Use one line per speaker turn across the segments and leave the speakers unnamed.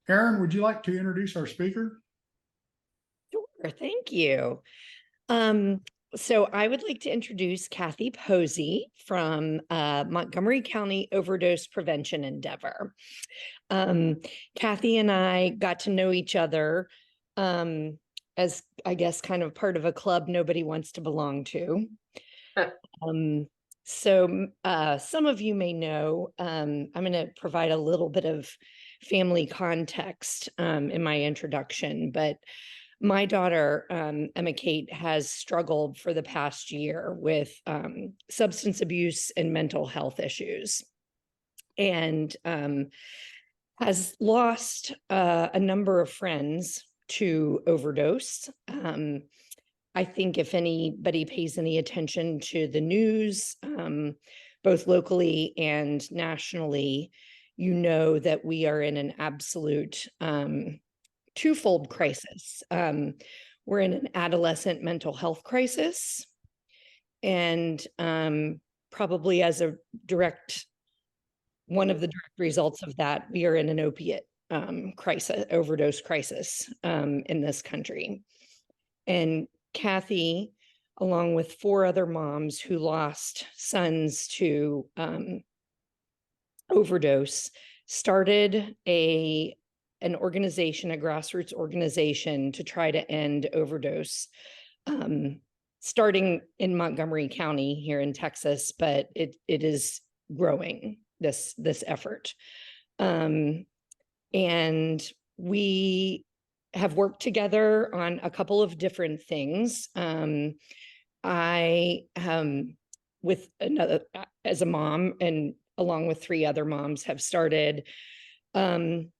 Aaron, would you like to introduce our speaker?
Sure, thank you. Um, so I would like to introduce Kathy Posey from Montgomery County Overdose Prevention Endeavor. Um, Kathy and I got to know each other as, I guess, kind of part of a club nobody wants to belong to. Um, some of you may know, I'm going to provide a little bit of family context in my introduction, but my daughter, Emma Kate, has struggled for the past year with substance abuse and mental health issues and has lost a number of friends to overdose. I think if anybody pays any attention to the news, both locally and nationally, you know that we are in an absolute twofold crisis. We're in an adolescent mental health crisis, and probably as a one of the direct results of that, we are in an opiate crisis, overdose crisis in this country. And Kathy, along with four other moms who lost sons to overdose, started an organization, a grassroots organization to try to end overdose, starting in Montgomery County here in Texas, but it is growing, this effort. And we have worked together on a couple of different things. I, with another, as a mom and along with three other moms, have started kind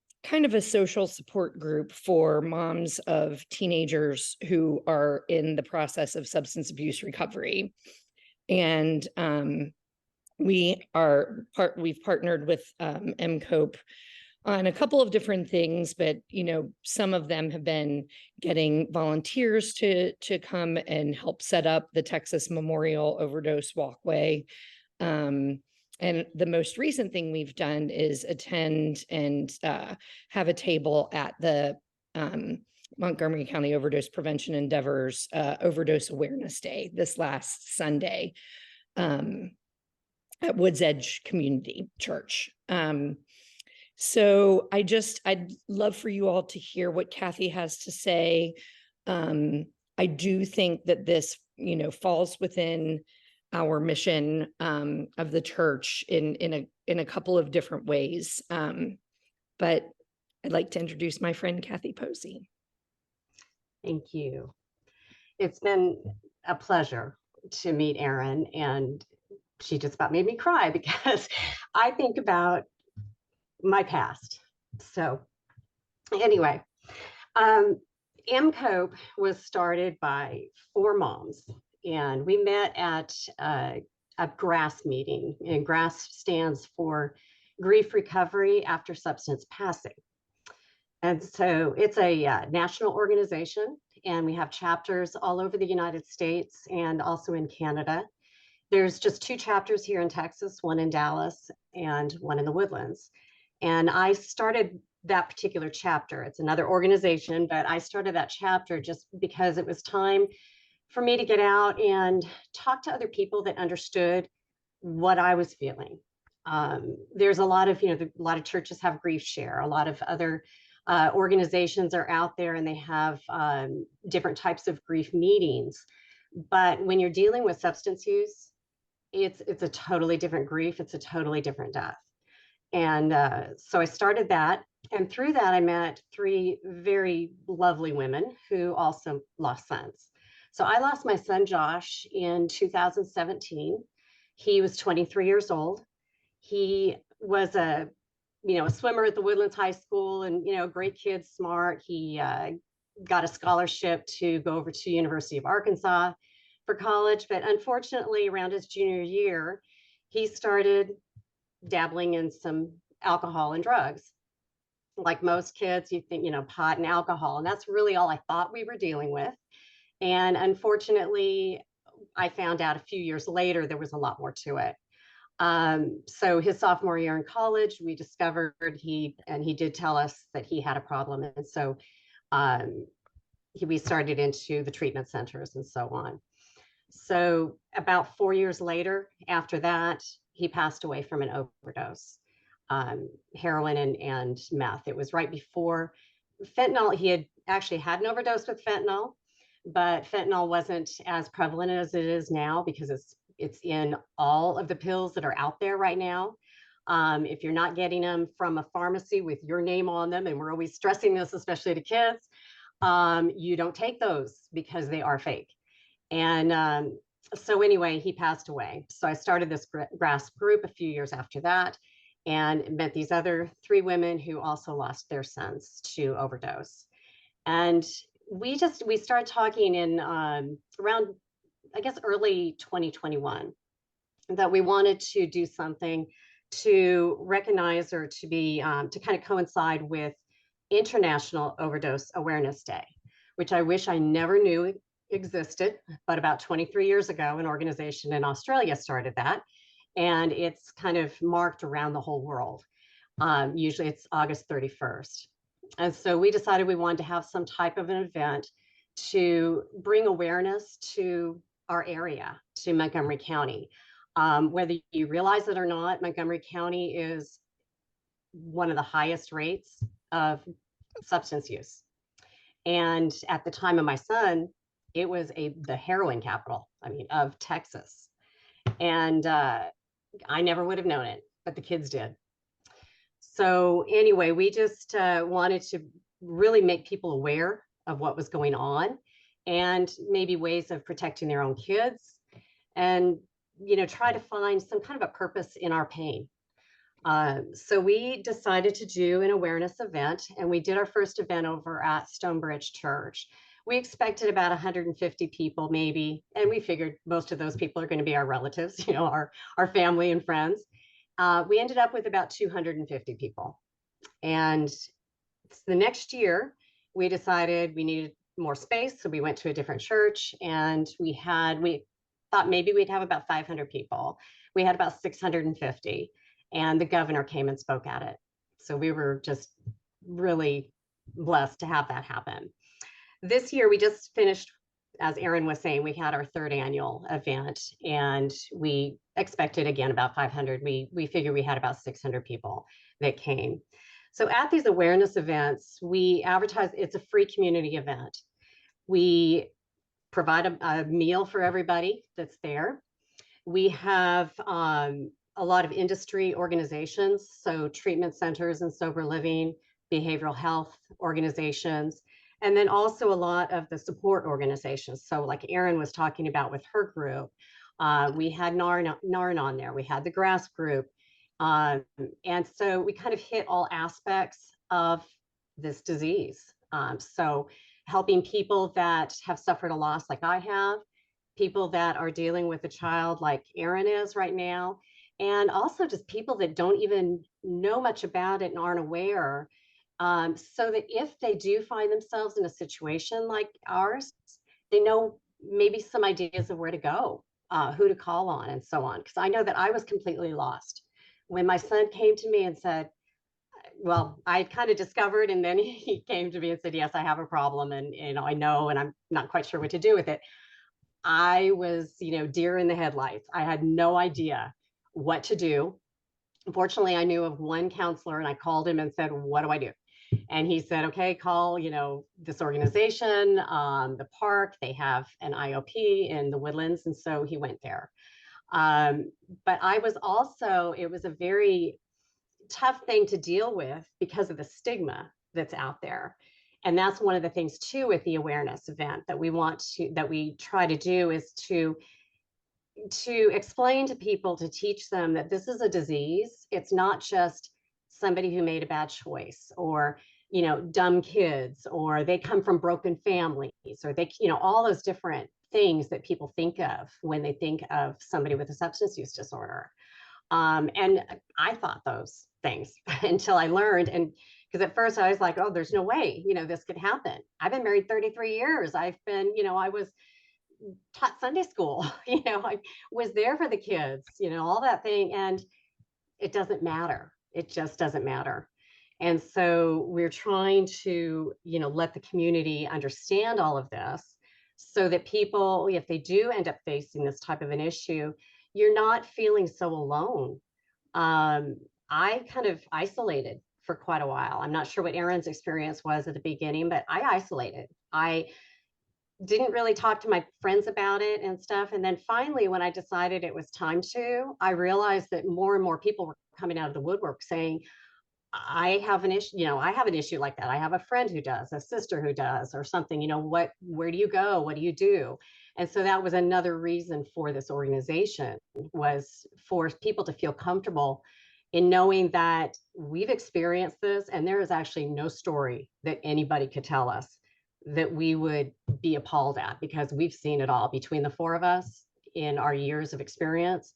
of a social support group for moms of teenagers who are in the process of substance abuse recovery. And we've partnered with MCOPE on a couple of different things, but some of them have been getting volunteers to come and help set up the Texas Memorial Overdose Walkway. And the most recent thing we've done is attend and have a table at the Montgomery County Overdose Prevention Endeavor's Overdose Awareness Day this last Sunday at Woods Edge Community Church. So I'd love for you all to hear what Kathy has to say. I do think that this, falls within our mission of the church in a couple of different ways. But I'd like to introduce my friend Kathy Posey.
Thank you. It's been a pleasure to meet Erin, and she just about made me cry because I think about my past. So anyway, MCOPE was started by four moms, and we met at a GRASS meeting, and GRASS stands for Grief Recovery After Substance Passing. And so it's a national organization, and we have chapters all over the United States and also in Canada. There's just two chapters here in Texas, one in Dallas and one in the Woodlands. And I started that particular chapter. It's another organization, but I started that chapter just because it was time for me to get out and talk to other people that understood what I was feeling. There's a lot of, a lot of churches have grief share. A lot of other organizations are out there, and they have different types of grief meetings. But when you're dealing with substance use, it's a totally different grief. It's a totally different death. And so I started that. And through that, I met three very lovely women who also lost sons. So I lost my son, Josh, in 2017. He was 23 years old. He was a swimmer at the Woodlands High School, and, great kid, smart. He got a scholarship to go over to University of Arkansas for college. But unfortunately, around his junior year, he started dabbling in some alcohol and drugs. Like most kids, you think, pot and alcohol, and that's really all I thought we were dealing with. And unfortunately, I found out a few years later there was a lot more to it. So his sophomore year in college, we discovered he did tell us that he had a problem. And so we started into the treatment centers and so on. So about 4 years later, after that, he passed away from an overdose, heroin and meth. It was right before fentanyl. He had actually had an overdose with fentanyl, but fentanyl wasn't as prevalent as it is now because it's in all of the pills that are out there right now. If you're not getting them from a pharmacy with your name on them, and we're always stressing this, especially to kids, you don't take those because they are fake. And so anyway, he passed away. So I started this GRASP group a few years after that and met these other 3 women who also lost their sons to overdose. And we started talking in around, I guess, early 2021 that we wanted to do something to recognize or to be to kind of coincide with International Overdose Awareness Day, which I wish I never knew existed, but about 23 years ago, an organization in Australia started that, and it's kind of marked around the whole world. Usually it's August 31st. And so we decided we wanted to have some type of an event to bring awareness to our area, to Montgomery County. Whether you realize it or not, Montgomery County is one of the highest rates of substance use. And at the time of my son, it was the heroin capital, of Texas. And I never would have known it, but the kids did. So anyway, we just wanted to really make people aware of what was going on and maybe ways of protecting their own kids and, try to find some kind of a purpose in our pain. So we decided to do an awareness event, and we did our first event over at Stonebridge Church. We expected about 150 people maybe, and we figured most of those people are going to be our relatives, our family and friends. We ended up with about 250 people. And the next year, we decided we needed more space, so we went to a different church, and we thought maybe we'd have about 500 people. We had about 650. And the governor came and spoke at it. So we were just really blessed to have that happen. This year, we just finished, as Erin was saying, we had our 3rd annual event, and we expected, again, about 500. We figured we had about 600 people that came. So at these awareness events, we advertise, it's a free community event. We provide a meal for everybody that's there. We have a lot of industry organizations, so treatment centers and sober living, behavioral health organizations, and then also a lot of the support organizations. So like Erin was talking about with her group, we had NARN on there, we had the GRASP group. And so we kind of hit all aspects of this disease. So helping people that have suffered a loss like I have, people that are dealing with a child like Erin is right now, and also just people that don't even know much about it and aren't aware, so that if they do find themselves in a situation like ours, they know maybe some ideas of where to go, who to call on, and so on. Because I know that I was completely lost. When my son came to me and said, well, I kind of discovered, and then he came to me and said, yes, I have a problem, and I know, and I'm not quite sure what to do with it. I was, deer in the headlights. I had no idea what to do. Fortunately, I knew of one counselor, and I called him and said, what do I do? And he said, okay, call, this organization, the park, they have an IOP in the Woodlands. And so he went there. But I was also, it was a very tough thing to deal with because of the stigma that's out there. And that's one of the things too with the awareness event that we try to do is to explain to people, to teach them that this is a disease. It's not just somebody who made a bad choice, or dumb kids, or they come from broken families, or they, all those different things that people think of when they think of somebody with a substance use disorder. And I thought those things until I learned, and because at first I was like, oh, there's no way, this could happen. I've been married 33 years. I've been, I was taught Sunday school, I was there for the kids, all that thing. And it doesn't matter. It just doesn't matter. And so we're trying to, let the community understand all of this so that people, if they do end up facing this type of an issue, you're not feeling so alone. I kind of isolated for quite a while. I'm not sure what Erin's experience was at the beginning, but I isolated. I didn't really talk to my friends about it and stuff. And then finally, when I decided it was time to, I realized that more and more people were coming out of the woodwork saying, I have an issue, I have an issue like that. I have a friend who does, a sister who does, or something, where do you go? What do you do? And so that was another reason for this organization, was for people to feel comfortable in knowing that we've experienced this, and there is actually no story that anybody could tell us that we would be appalled at, because we've seen it all. Between the four of us in our years of experience,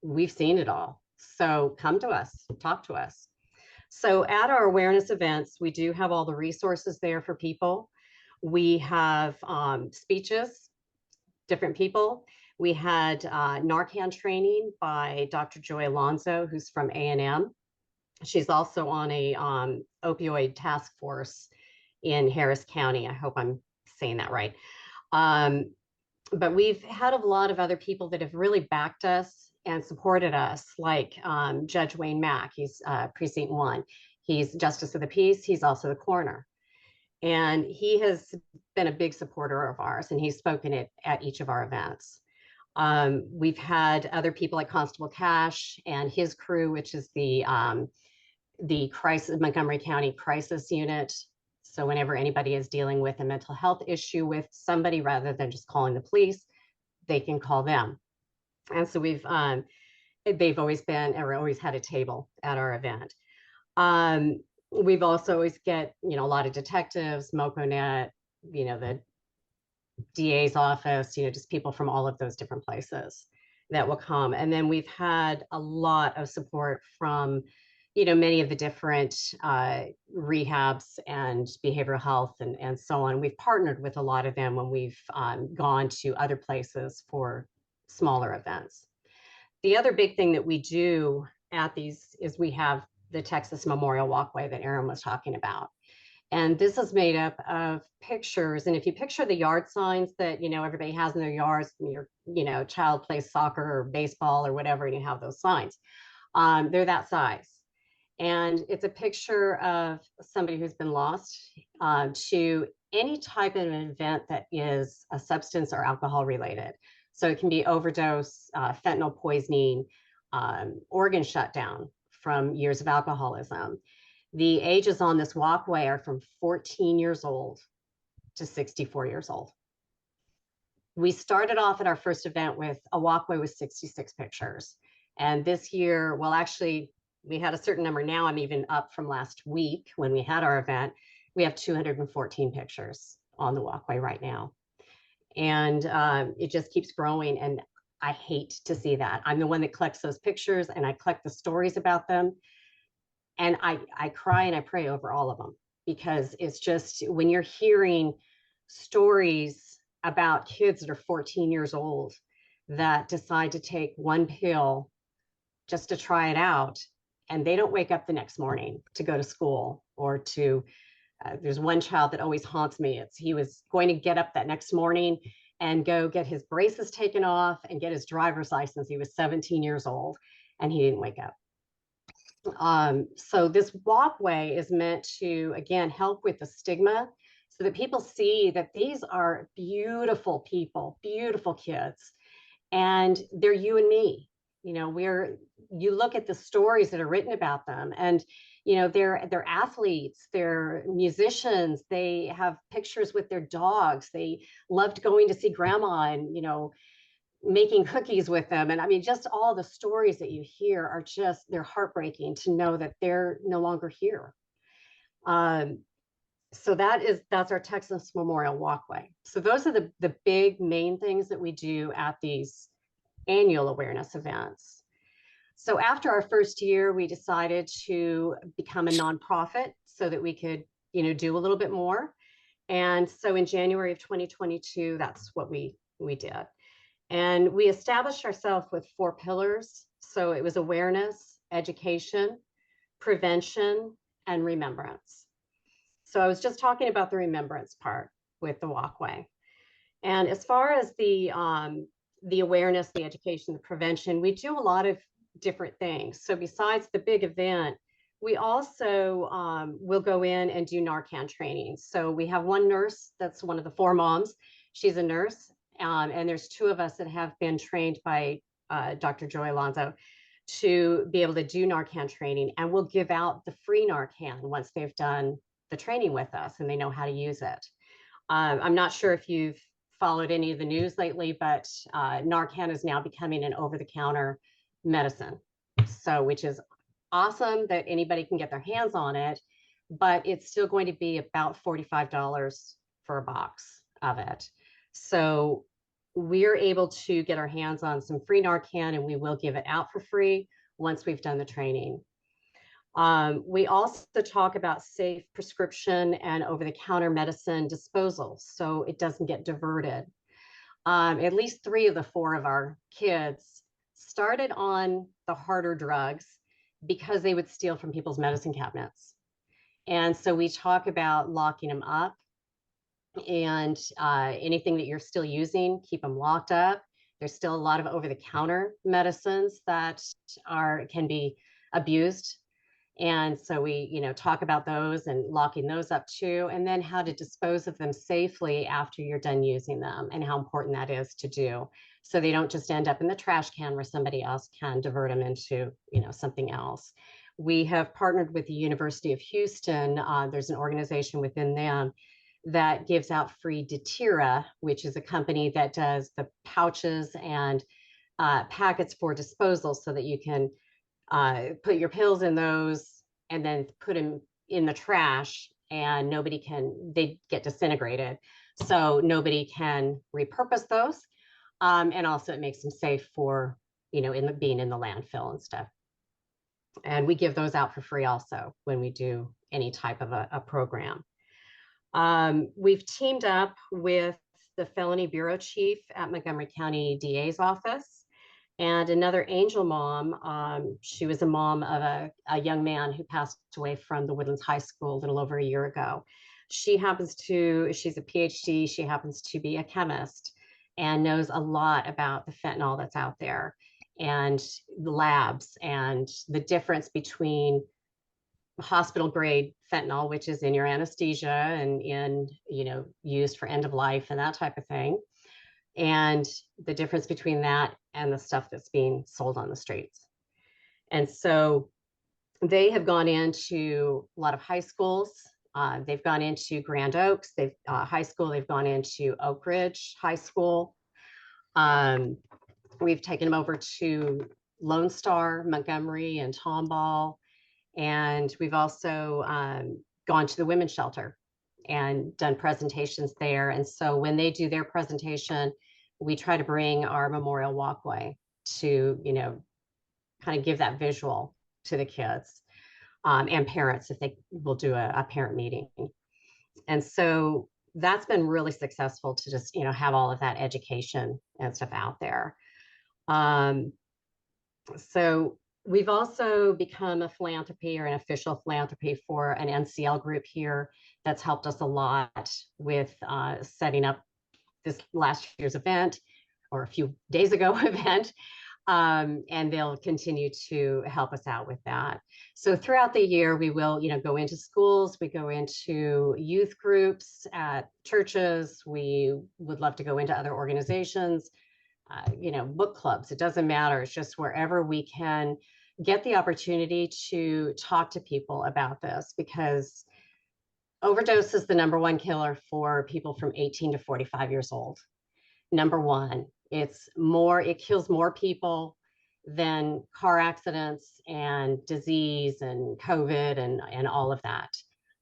we've seen it all. So come to us, talk to us. So at our awareness events, we do have all the resources there for people. We have speeches, different people. We had Narcan training by Dr. Joy Alonso, who's from A&M. She's also on a opioid task force in Harris County. I hope I'm saying that right. But we've had a lot of other people that have really backed us and supported us, like Judge Wayne Mack. He's Precinct 1. He's Justice of the Peace. He's also the coroner. And he has been a big supporter of ours, and he's spoken at each of our events. We've had other people like Constable Cash and his crew, which is the Montgomery County Crisis Unit. So whenever anybody is dealing with a mental health issue with somebody, rather than just calling the police, they can call them. And so they've always been, or always had a table at our event. We've also always get, a lot of detectives, MOCONet, the DA's office, just people from all of those different places that will come. And then we've had a lot of support from, many of the different rehabs and behavioral health and so on. We've partnered with a lot of them when we've gone to other places for smaller events. The other big thing that we do at these is we have the Texas Memorial Walkway that Erin was talking about. And this is made up of pictures. And if you picture the yard signs that, everybody has in their yards, your, child plays soccer or baseball or whatever, and you have those signs, they're that size. And it's a picture of somebody who's been lost to any type of an event that is a substance or alcohol related. So it can be overdose, fentanyl poisoning, organ shutdown from years of alcoholism. The ages on this walkway are from 14 years old to 64 years old. We started off at our first event with a walkway with 66 pictures. And this year, well, actually, we had a certain number. Now I'm even up from last week when we had our event. We have 214 pictures on the walkway right now. And it just keeps growing. And I hate to see that. I'm the one that collects those pictures, and I collect the stories about them. And I cry and I pray over all of them, because it's just, when you're hearing stories about kids that are 14 years old that decide to take one pill just to try it out, and they don't wake up the next morning to go to school or to, there's one child that always haunts me. He was going to get up that next morning and go get his braces taken off and get his driver's license. He was 17 years old and he didn't wake up. So this walkway is meant to, again, help with the stigma, so that people see that these are beautiful people, beautiful kids, and they're you and me. You look at the stories that are written about them, and they're athletes, they're musicians, they have pictures with their dogs, they loved going to see grandma and making cookies with them. And I mean, just all the stories that you hear are just, they're heartbreaking to know that they're no longer here. So that's our Texas Memorial Walkway. So those are the big main things that we do at these annual awareness events. So after our first year, we decided to become a nonprofit so that we could, do a little bit more. And so in January of 2022, that's what we we did. And we established ourselves with 4 pillars. So it was awareness, education, prevention, and remembrance. So I was just talking about the remembrance part with the walkway. And as far as the awareness, the education, the prevention, we do a lot of different things. So besides the big event, we also will go in and do Narcan training. So we have one nurse that's one of the 4 moms. She's a nurse. And there's 2 of us that have been trained by Dr. Joy Alonzo to be able to do Narcan training. And we'll give out the free Narcan once they've done the training with us and they know how to use it. I'm not sure if you've followed any of the news lately, but Narcan is now becoming an over-the-counter medicine. So, which is awesome that anybody can get their hands on it, but it's still going to be about $45 for a box of it. So we're able to get our hands on some free Narcan, and we will give it out for free once we've done the training. We also talk about safe prescription and over-the-counter medicine disposal, so it doesn't get diverted. At least 3 of the 4 of our kids started on the harder drugs because they would steal from people's medicine cabinets. And so we talk about locking them up, and anything that you're still using, keep them locked up. There's still a lot of over-the-counter medicines that can be abused. And so we, talk about those and locking those up too, and then how to dispose of them safely after you're done using them and how important that is to do. So they don't just end up in the trash can where somebody else can divert them into, something else. We have partnered with the University of Houston. There's an organization within them that gives out free Datira, which is a company that does the pouches and packets for disposal so that you can put your pills in those and then put them in the trash, and they get disintegrated. So nobody can repurpose those. And also it makes them safe for, being in the landfill and stuff. And we give those out for free also when we do any type of a program. We've teamed up with the felony bureau chief at Montgomery County DA's office and another angel mom. She was a mom of a young man who passed away from the Woodlands High School a little over a year ago. She's a PhD. She happens to be a chemist and knows a lot about the fentanyl that's out there and the labs and the difference between hospital grade fentanyl, which is in your anesthesia and used for end of life and that type of thing, and the difference between that and the stuff that's being sold on the streets. And so they have gone into a lot of high schools. They've gone into Grand Oaks, high school. They've gone into Oak Ridge High School. We've taken them over to Lone Star, Montgomery, and Tomball. And we've also gone to the women's shelter and done presentations there. And so when they do their presentation, we try to bring our memorial walkway to, kind of give that visual to the kids and parents if they will do a parent meeting. And so that's been really successful to just, have all of that education and stuff out there. So we've also become a philanthropy or an official philanthropy for an NCL group here that's helped us a lot with setting up this last year's event or a few days ago event. And they'll continue to help us out with that. So throughout the year, we will, go into schools, we go into youth groups at churches. We would love to go into other organizations, book clubs. It doesn't matter. It's just wherever we can get the opportunity to talk to people about this, because overdose is the #1 killer for people from 18 to 45 years old. #1. It kills more people than car accidents and disease and COVID and all of that.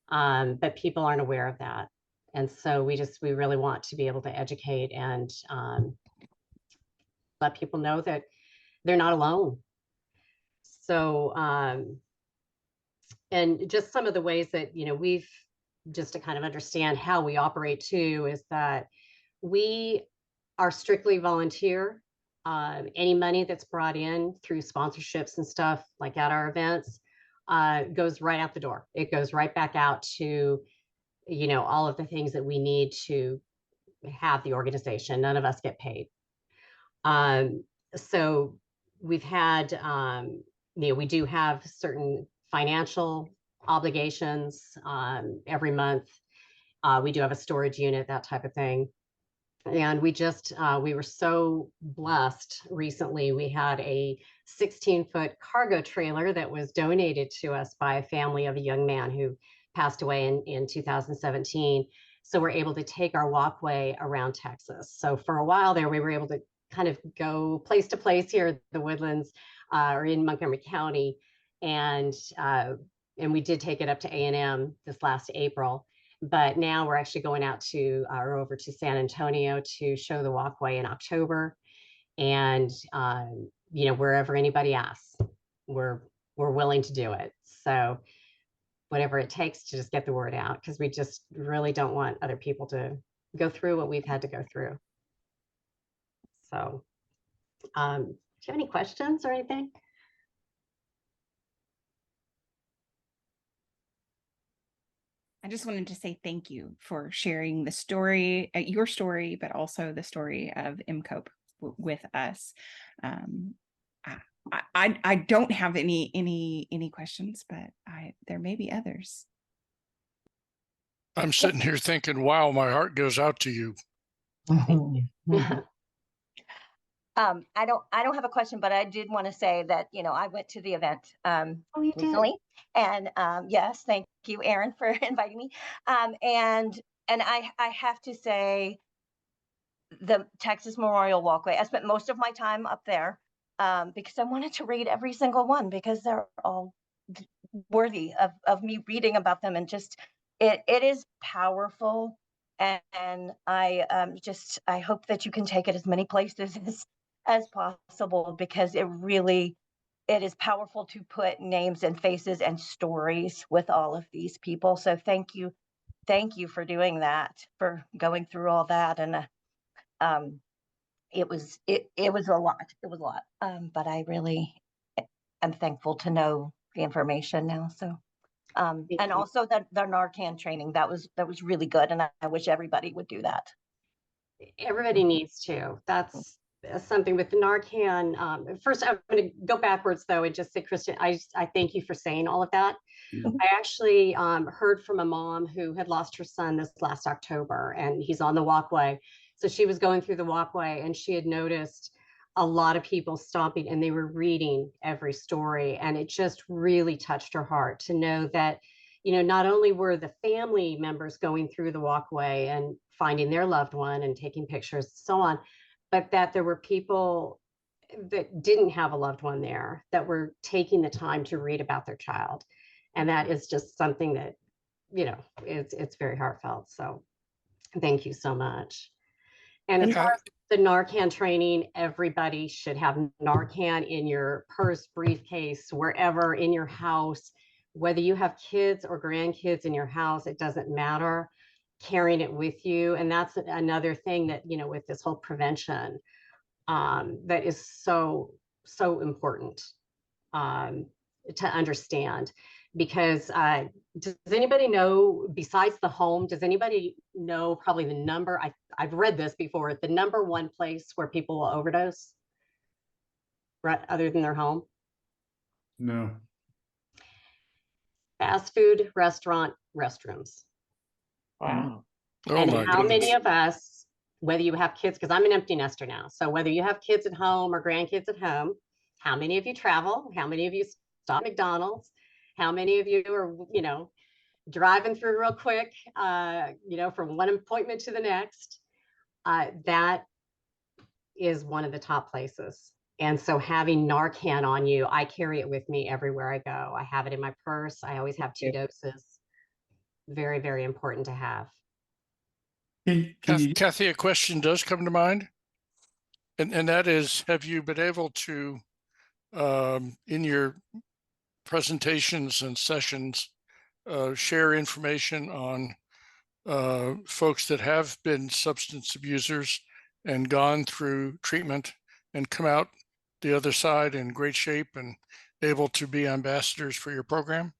But people aren't aware of that. And so we really want to be able to educate and let people know that they're not alone. So, and just some of the ways that, we've just to kind of understand how we operate too, is that we are strictly volunteer. Any money that's brought in through sponsorships and stuff like at our events goes right out the door. It goes right back out to, you know, all of the things that we need to have the organization. None of us get paid. So we've had, you know, we do have certain financial obligations every month. We do have a storage unit, that type of thing. And we just, we were so blessed recently. We had a 16-foot cargo trailer that was donated to us by a family of a young man who passed away in 2017. So we're able to take our walkway around Texas. So for a while there, we were able to kind of go place to place here at the Woodlands or in Montgomery County. And we did take it up to A&M this last April. But now we're actually going out to or over to San Antonio to show the walkway in October. And you know, wherever anybody asks, we're willing to do it. So whatever it takes to just get the word out, because we just really don't want other people to go through what we've had to go through. So do you have any questions or anything?
I just wanted to say thank you for sharing the story, your story, but also the story of MCOPE with us. I don't have any questions, but there may be others.
I'm sitting here thinking, wow, my heart goes out to you.
I don't have a question, but I did want to say that, you know, I went to the event
Oh, you did?
recently, and yes, thank you, Erin, for inviting me. And I have to say, the Texas Memorial Walkway, I spent most of my time up there because I wanted to read every single one because they're all worthy of me reading about them, and just it is powerful. And I hope that you can take it as many places as possible, because it is powerful to put names and faces and stories with all of these people. So thank you for doing that, for going through all that. And it was a lot. But I really am thankful to know the information now. So and also the Narcan training, that was really good, and I wish everybody would do that.
Everybody needs to. That's something with the Narcan. First, I'm going to go backwards though and just say, Kristen, I thank you for saying all of that. I actually heard from a mom who had lost her son this last October, and he's on the walkway. So she was going through the walkway and she had noticed a lot of people stopping and they were reading every story. And it just really touched her heart to know that, you know, not only were the family members going through the walkway and finding their loved one and taking pictures and so on, but that there were people that didn't have a loved one there that were taking the time to read about their child. And that is just something that, you know, it's very heartfelt. So thank you so much. And as far as the Narcan training, everybody should have Narcan in your purse, briefcase, wherever, in your house. Whether you have kids or grandkids in your house, it doesn't matter, carrying it with you. And that's another thing that, you know, with this whole prevention, that is so important to understand. Because does anybody know, besides the home, does anybody know probably the number? I've read this before, the number one place where people will overdose, right, other than their home?
No.
Fast food, restaurant, restrooms.
Wow.
Oh
And
my
how many
goodness.
of us, whether you have kids, because I'm an empty nester now, so whether you have kids at home or grandkids at home, how many of you travel? How many of you stop at McDonald's? How many of you are, you know, driving through real quick, you know, from one appointment to the next? That is one of the top places. And so having Narcan on you, I carry it with me everywhere I go. I have it in my purse. I always have 2 doses. Very, very important to have.
Can you,
Kathy, a question does come to mind. And that is, have you been able to, in your presentations and sessions, share information on folks that have been substance abusers and gone through treatment and come out the other side in great shape and able to be ambassadors for your program?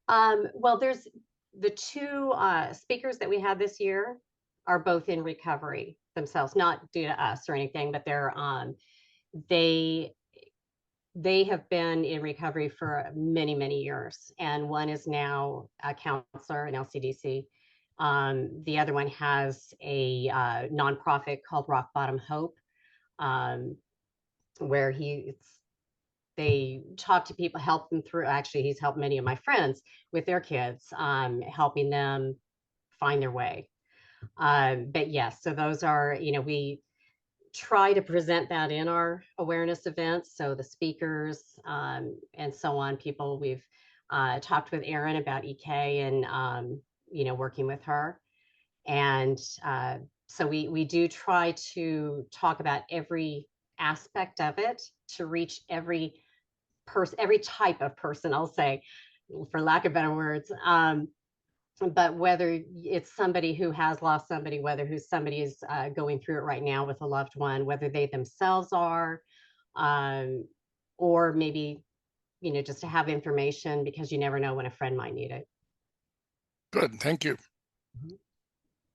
Well, there's the two speakers that we had this year are both in recovery themselves, not due to us or anything, but they have been in recovery for many, many years. And one is now a counselor in LCDC. The other one has a nonprofit called Rock Bottom Hope, where they talk to people, help them through. Actually, he's helped many of my friends with their kids, helping them find their way. But yes, so those are, we try to present that in our awareness events. So the speakers and so on, people we've talked with Erin about EK and, working with her. And so we do try to talk about every aspect of it to reach every person, every type of person, I'll say, for lack of better words. But whether it's somebody who has lost somebody, whether somebody is going through it right now with a loved one, whether they themselves are, or maybe, just to have information, because you never know when a friend might need it.
Good, thank you.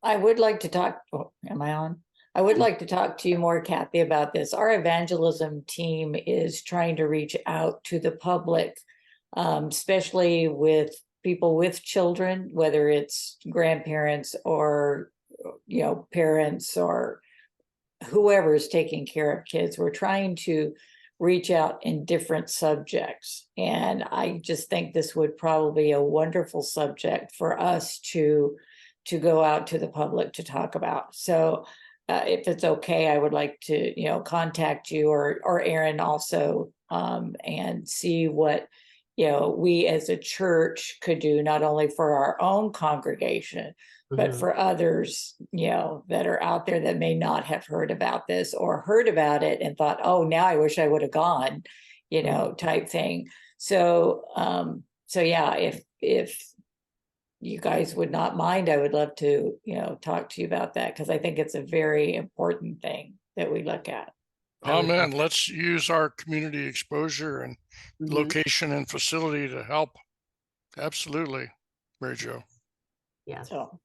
I would like to talk, am I on? I would like to talk to you more, Kathy, about this. Our evangelism team is trying to reach out to the public, especially with people with children, whether it's grandparents or, parents or whoever is taking care of kids. We're trying to reach out in different subjects. And I just think this would probably be a wonderful subject for us to go out to the public to talk about. So if it's okay, I would like to, contact you or Erin also, and see what, we as a church could do, not only for our own congregation, but for others, that are out there that may not have heard about this or heard about it and thought, oh, now I wish I would have gone, type thing. So, yeah, if you guys would not mind, I would love to, talk to you about that, because I think it's a very important thing that we look at.
Amen. Let's use our community exposure and location and facility to help. Absolutely, Mary Jo.
Yes.
So,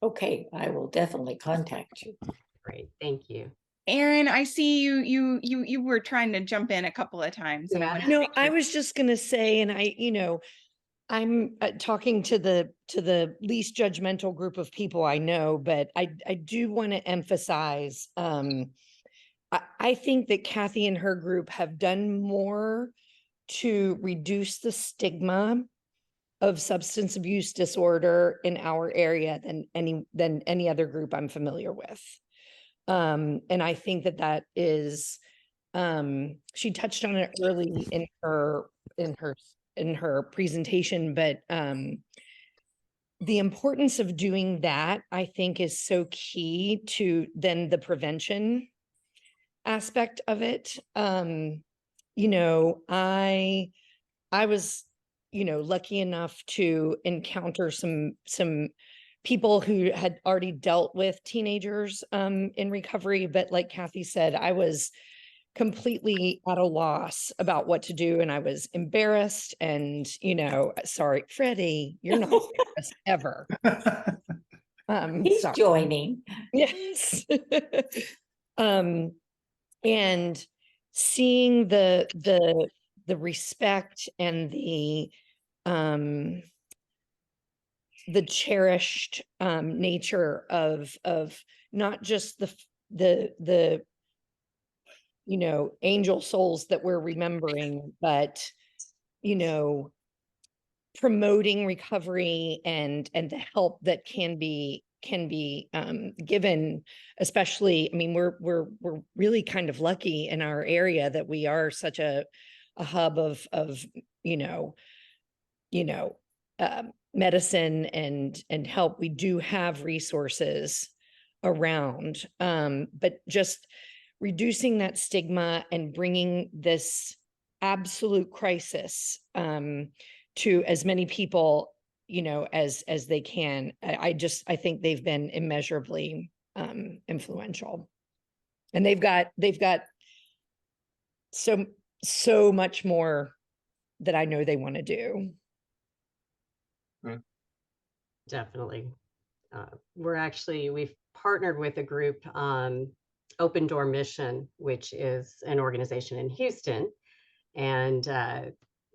okay, I will definitely contact you.
Great, thank you.
Erin, I see you were trying to jump in a couple of times. And
Yeah.
No, I was just gonna say, and I'm talking to the least judgmental group of people I know, but I do want to emphasize, I think that Kathy and her group have done more to reduce the stigma of substance abuse disorder in our area than any other group I'm familiar with. And I think that is, she touched on it early in her presentation, but the importance of doing that, I think, is so key to then the prevention aspect of it. I was, lucky enough to encounter some people who had already dealt with teenagers in recovery, but like Kathy said, I was completely at a loss about what to do, and I was embarrassed. And sorry, Freddie, you're not embarrassed ever.
He's
sorry.
joining.
Yes. And seeing the respect and the cherished nature of not just the angel souls that we're remembering, but promoting recovery and the help that can be given, especially, we're really kind of lucky in our area that we are such a hub of medicine and help. We do have resources around, but just reducing that stigma and bringing this absolute crisis to as many people as they can. I think they've been immeasurably influential. And they've got so much more that I know they want to do.
Definitely. We've partnered with a group, Open Door Mission, which is an organization in Houston, and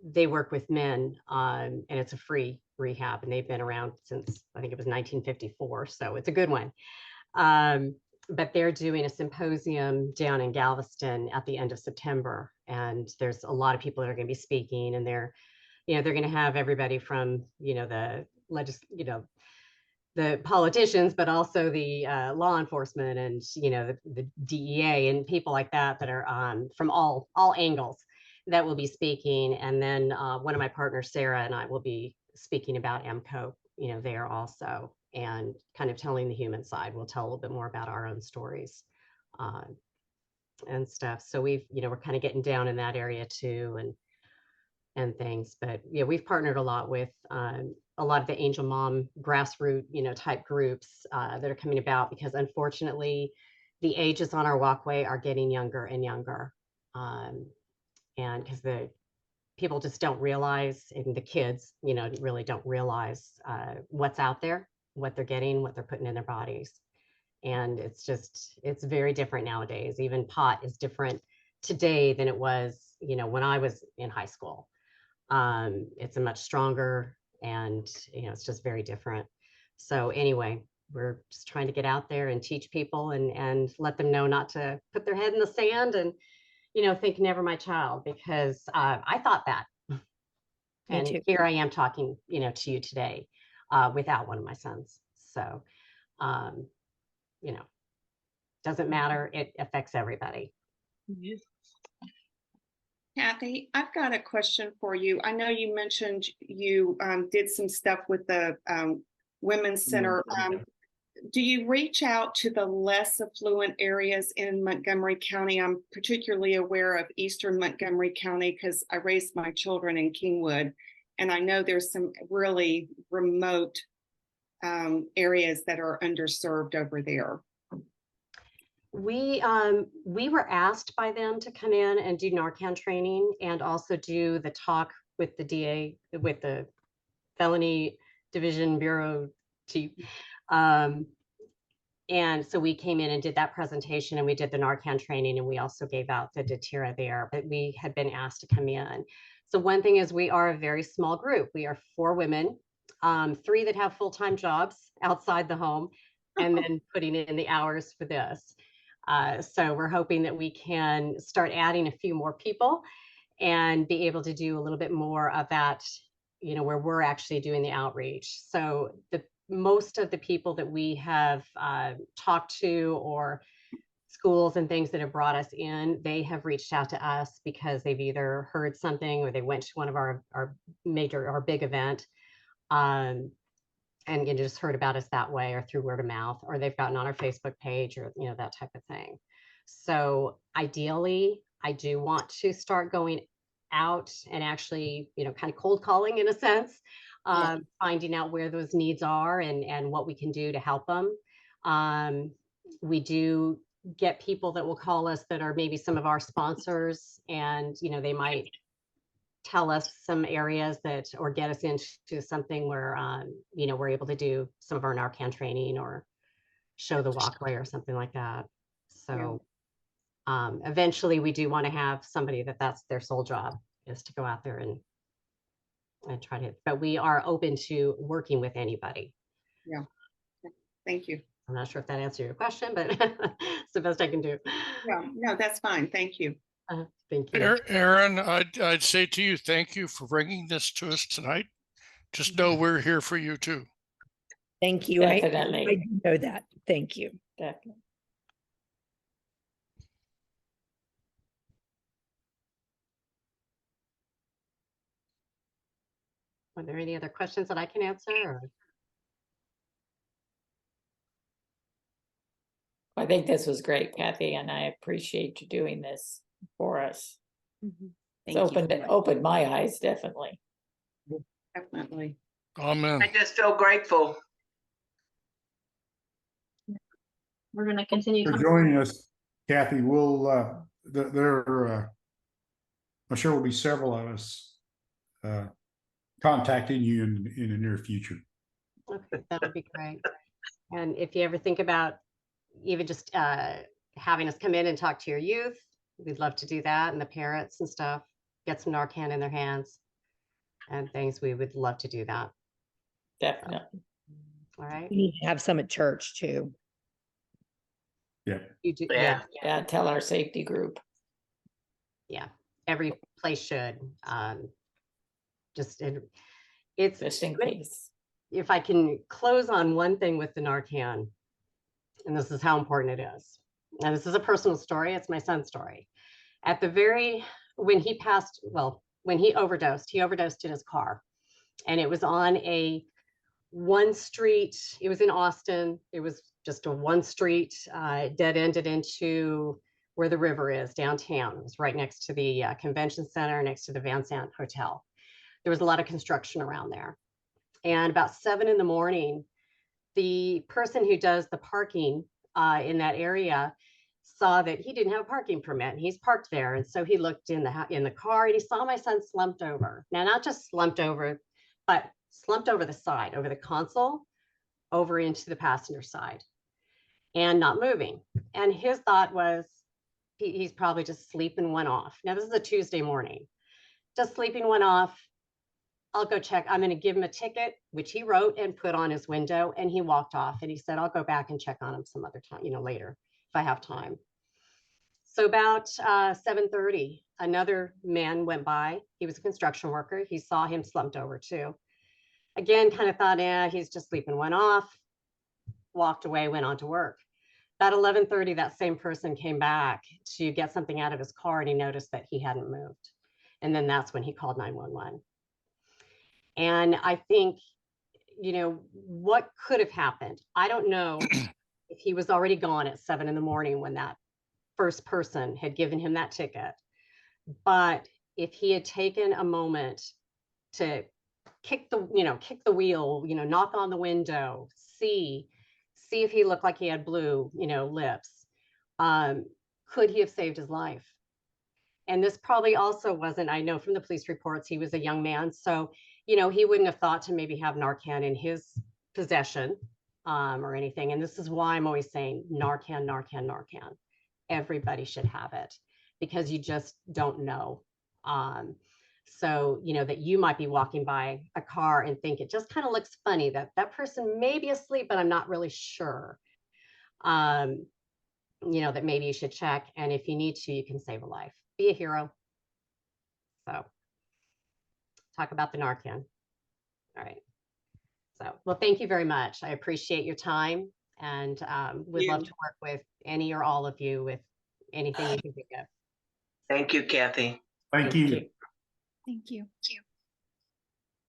they work with men, and it's a free rehab, and they've been around since I think it was 1954, so it's a good one. But they're doing a symposium down in Galveston at the end of September, and there's a lot of people that are going to be speaking, and they're going to have everybody from the politicians, but also the law enforcement and the DEA and people like that are from all angles that will be speaking. And then one of my partners, Sarah, and I will be speaking about MCOPE, there also, and kind of telling the human side. We'll tell a little bit more about our own stories and stuff. So we're kind of getting down in that area too, and things. But yeah, we've partnered a lot with a lot of the Angel Mom grassroots, type groups that are coming about, because unfortunately the ages on our walkway are getting younger and younger. And because the people just don't realize, and the kids, really don't realize what's out there, what they're getting, what they're putting in their bodies. And it's very different nowadays. Even pot is different today than it was, when I was in high school. It's a much stronger, and it's just very different. So anyway, we're just trying to get out there and teach people and let them know not to put their head in the sand and think never my child, because I thought that. And here I am talking to you today without one of my sons. So doesn't matter, it affects everybody.
Kathy, I've got a question for you. I know you mentioned you did some stuff with the Women's Center. Do you reach out to the less affluent areas in Montgomery County? I'm particularly aware of Eastern Montgomery County because I raised my children in Kingwood, and I know there's some really remote areas that are underserved over there.
We were asked by them to come in and do Narcan training, and also do the talk with the DA, with the Felony Division Bureau Chief. And so we came in and did that presentation, and we did the Narcan training, and we also gave out the Datira there, but we had been asked to come in. So one thing is, we are a very small group. We are 4 women, 3 that have full-time jobs outside the home, and then putting in the hours for this. So we're hoping that we can start adding a few more people and be able to do a little bit more of that, where we're actually doing the outreach. So most of the people that we have talked to, or schools and things that have brought us in, they have reached out to us because they've either heard something, or they went to one of our big event, and just heard about us that way, or through word of mouth, or they've gotten on our Facebook page, or that type of thing. So ideally, I do want to start going out and actually, kind of cold calling in a sense, finding out where those needs are and what we can do to help them. We do get people that will call us that are maybe some of our sponsors, and they might tell us some areas or get us into something where we're able to do some of our Narcan training, or show the walkway or something like that. So eventually we do want to have somebody that's their sole job, is to go out there and try to, but we are open to working with anybody.
Yeah. Thank you.
I'm not sure if that answered your question, but it's the best I can do.
Yeah, no, that's fine. Thank you.
Thank you.
Aaron, I'd say to you, thank you for bringing this to us tonight. Just know we're here for you too.
Thank you.
Definitely.
I do know that. Thank you.
Definitely.
Are there any other questions that I can answer? Or?
I think this was great, Kathy, and I appreciate you doing this for us. It's opened my eyes, definitely.
Definitely.
Amen.
I just feel grateful. we're going to continue.
For joining us, Kathy. We'll, I'm sure will be several of us contacting you in the near future.
Okay, that would be great. And if you ever think about even just having us come in and talk to your youth, we'd love to do that, and the parents and stuff, get some Narcan in their hands and things. We would love to do that.
Definitely.
All right.
We need to have some at church too.
Yeah.
You do,
Yeah.
Yeah, tell our safety group.
yeah. Every place should. It's
Just in case.
if I can close on one thing with the Narcan, and this is how important it is. And this is a personal story. It's my son's story. At the very, when he passed, well, when he overdosed in his car. And it was on a one street, it was in Austin. It was just a one street, dead ended into where the river is downtown. It was right next to the convention center, next to the Van Sant Hotel. There was a lot of construction around there. And about 7 in the morning, the person who does the parking in that area saw that he didn't have a parking permit. He's parked there. And so he looked in the car and he saw my son slumped over. Now, not just slumped over, but slumped over the side, over the console, over into the passenger side and not moving. And his thought was, he's probably just sleeping one off. Now, this is a Tuesday morning, just sleeping one off. I'll go check. I'm going to give him a ticket, which he wrote and put on his window. And he walked off and he said, I'll go back and check on him some other time, later if I have time. So about 7:30, another man went by. He was a construction worker. He saw him slumped over too. Again, kind of thought, yeah, he's just sleeping one off, walked away, went on to work. About 11:30, that same person came back to get something out of his car and he noticed that he hadn't moved. And then that's when he called 911. And I think, what could have happened? I don't know if he was already gone at 7 in the morning when that first person had given him that ticket. But if he had taken a moment to kick the wheel, knock on the window, see if he looked like he had blue, lips, could he have saved his life? And this probably also wasn't, I know from the police reports, he was a young man. So, he wouldn't have thought to maybe have Narcan in his possession or anything. And this is why I'm always saying Narcan, Narcan, Narcan. Everybody should have it because you just don't know. So, that you might be walking by a car and think it just kind of looks funny that that person may be asleep, but I'm not really sure. That maybe you should check. And if you need to, you can save a life. Be a hero. So talk about the Narcan. All right. So, well, thank you very much. I appreciate your time and would love to work with any or all of you with anything you can think of.
Thank you, Kathy.
Thank you.
Thank you.